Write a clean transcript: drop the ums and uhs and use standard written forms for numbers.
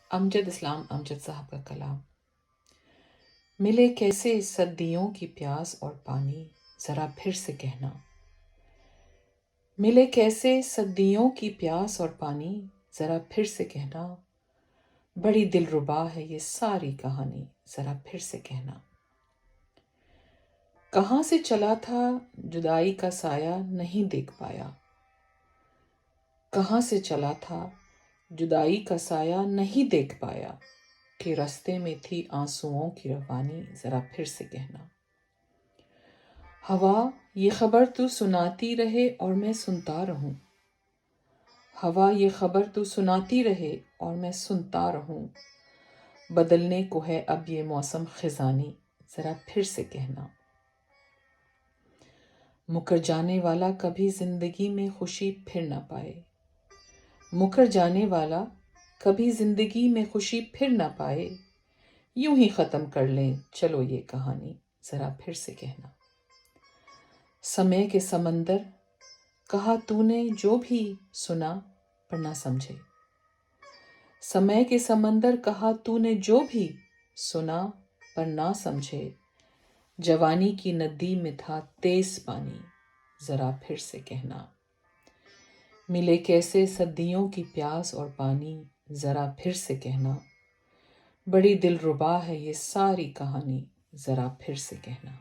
امجد اسلام امجد صاحب کا کلام۔ ملے کیسے صدیوں کی پیاس اور پانی، ذرا پھر سے کہنا۔ ملے کیسے صدیوں کی پیاس اور پانی، ذرا پھر سے کہنا۔ بڑی دلربا ہے یہ ساری کہانی، ذرا پھر سے کہنا۔ کہاں سے چلا تھا جدائی کا سایہ، نہیں دیکھ پایا۔ کہاں سے چلا تھا جدائی کا سایہ، نہیں دیکھ پایا، کہ رستے میں تھی آنسوؤں کی روانی، ذرا پھر سے کہنا۔ ہوا یہ خبر تو سناتی رہے اور میں سنتا رہوں۔ ہوا یہ خبر تو سناتی رہے اور میں سنتا رہوں۔ بدلنے کو ہے اب یہ موسم خزانی، ذرا پھر سے کہنا۔ مکر جانے والا کبھی زندگی میں خوشی پھر نہ پائے۔ مکر جانے والا کبھی زندگی میں خوشی پھر نہ پائے، یوں ہی ختم کر لیں چلو یہ کہانی، ذرا پھر سے کہنا۔ سمے کے سمندر کہا تو نے جو بھی سنا پر نہ سمجھے۔ سمے کے سمندر کہا تو نے جو بھی سنا پر نہ سمجھے، جوانی کی ندی میں تھا تیز پانی، ذرا پھر سے کہنا۔ ملے کیسے صدیوں کی پیاس اور پانی، ذرا پھر سے کہنا۔ بڑی دلربا ہے یہ ساری کہانی، ذرا پھر سے کہنا۔